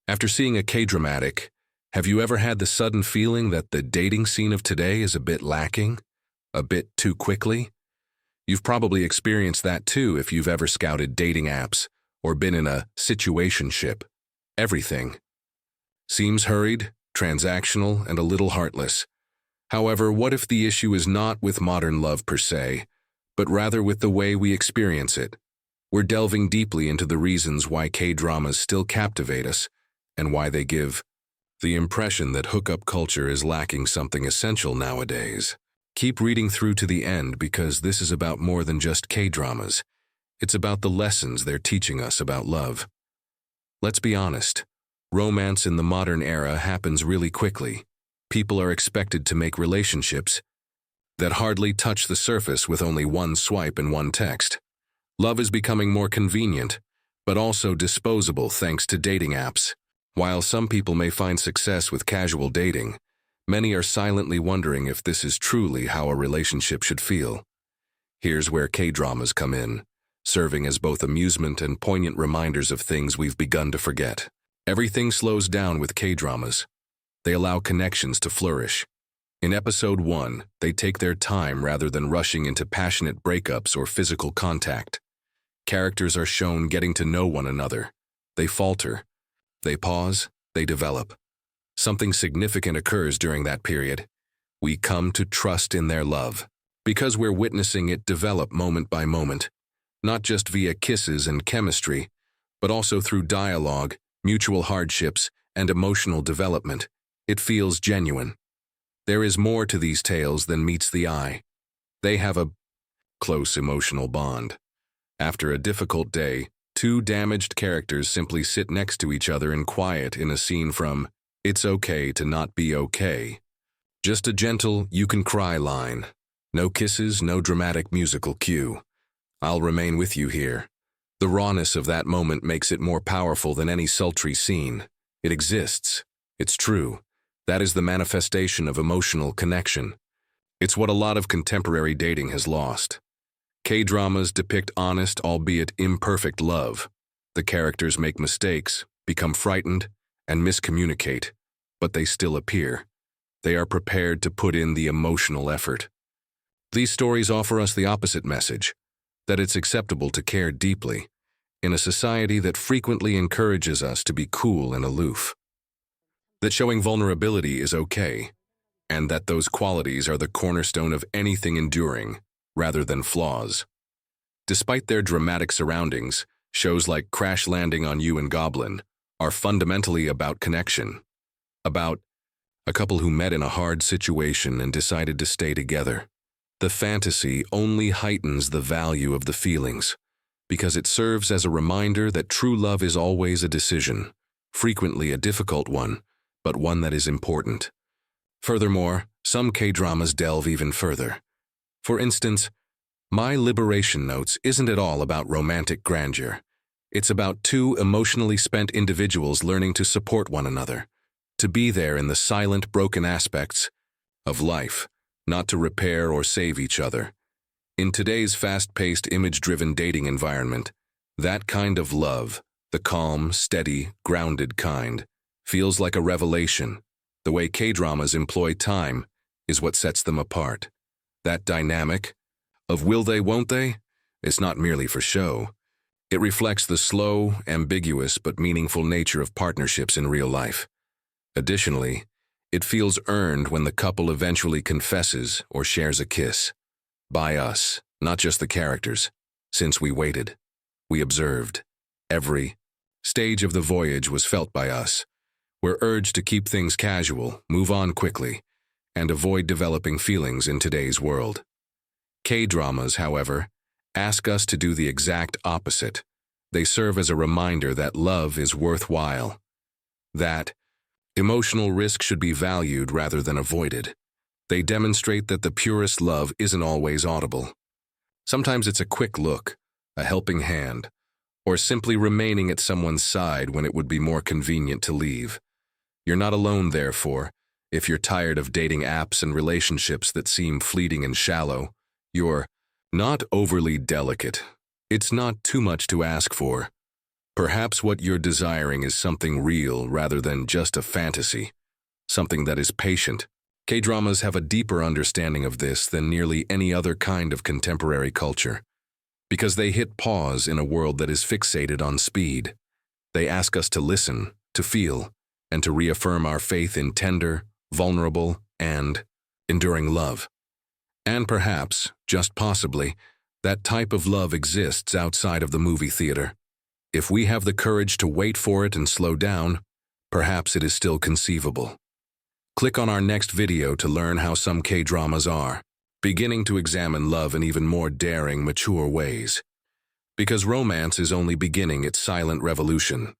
After seeing a K-dramatic, have you ever had the sudden feeling that the dating scene of today is a bit lacking? A bit too quickly? You've probably experienced that too if you've ever scouted dating apps or been in a situationship. Everything seems hurried, transactional, and a little heartless. However, what if the issue is not with modern love per se, but rather with the way we experience it? We're delving deeply into the reasons why K-dramas still captivate us and why they give the impression that hookup culture is lacking something essential nowadays. Keep reading through to the end because this is about more than just K-dramas. It's about the lessons they're teaching us about love. Let's be honest, romance in the modern era happens really quickly. People are expected to make relationships that hardly touch the surface with only one swipe and one text. Love is becoming more convenient, but also disposable thanks to dating apps. While some people may find success with casual dating, many are silently wondering if this is truly how a relationship should feel. Here's where K-dramas come in, serving as both amusement and poignant reminders of things we've begun to forget. Everything slows down with K-dramas. They allow connections to flourish. In episode 1, they take their time rather than rushing into passionate breakups or physical contact. Characters are shown getting to know one another. They falter. They pause. They develop. Something significant occurs during that period. We come to trust in their love, because we're witnessing it develop moment by moment, not just via kisses and chemistry, but also through dialogue, mutual hardships, and emotional development. It feels genuine. There is more to these tales than meets the eye. They have a close emotional bond. After a difficult day, two damaged characters simply sit next to each other in quiet in a scene from It's Okay to Not Be Okay. Just a gentle, you can cry line. No kisses, no dramatic musical cue. I'll remain with you here. The rawness of that moment makes it more powerful than any sultry scene. It exists. It's true. That is the manifestation of emotional connection. It's what a lot of contemporary dating has lost. K-dramas depict honest, albeit imperfect love. The characters make mistakes, become frightened, and miscommunicate, but they still appear. They are prepared to put in the emotional effort. These stories offer us the opposite message, that it's acceptable to care deeply, in a society that frequently encourages us to be cool and aloof. That showing vulnerability is okay, and that those qualities are the cornerstone of anything enduring, rather than flaws. Despite their dramatic surroundings, shows like Crash Landing on You and Goblin are fundamentally about connection, about a couple who met in a hard situation and decided to stay together. The fantasy only heightens the value of the feelings, because it serves as a reminder that true love is always a decision, frequently a difficult one, but one that is important. Furthermore, some K-dramas delve even further. For instance, My Liberation Notes isn't at all about romantic grandeur. It's about two emotionally spent individuals learning to support one another, to be there in the silent, broken aspects of life, not to repair or save each other. In today's fast-paced, image-driven dating environment, that kind of love, the calm, steady, grounded kind, feels like a revelation. The way K-dramas employ time is what sets them apart. That dynamic of will they, won't they, is not merely for show. It reflects the slow, ambiguous, but meaningful nature of partnerships in real life. Additionally, it feels earned when the couple eventually confesses or shares a kiss. By us, not just the characters. Since we waited, we observed. Every stage of the voyage was felt by us. We're urged to keep things casual, move on quickly, and avoid developing feelings in today's world. K-dramas, however, ask us to do the exact opposite. They serve as a reminder that love is worthwhile, that emotional risk should be valued rather than avoided. They demonstrate that the purest love isn't always audible. Sometimes it's a quick look, a helping hand, or simply remaining at someone's side when it would be more convenient to leave. You're not alone, therefore. If you're tired of dating apps and relationships that seem fleeting and shallow, you're not overly delicate. It's not too much to ask for. Perhaps what you're desiring is something real rather than just a fantasy, something that is patient. K-dramas have a deeper understanding of this than nearly any other kind of contemporary culture, because they hit pause in a world that is fixated on speed. They ask us to listen, to feel, and to reaffirm our faith in tender, vulnerable, and enduring love. And perhaps, just possibly, that type of love exists outside of the movie theater. If we have the courage to wait for it and slow down, perhaps it is still conceivable. Click on our next video to learn how some K-dramas are beginning to examine love in even more daring, mature ways. Because romance is only beginning its silent revolution.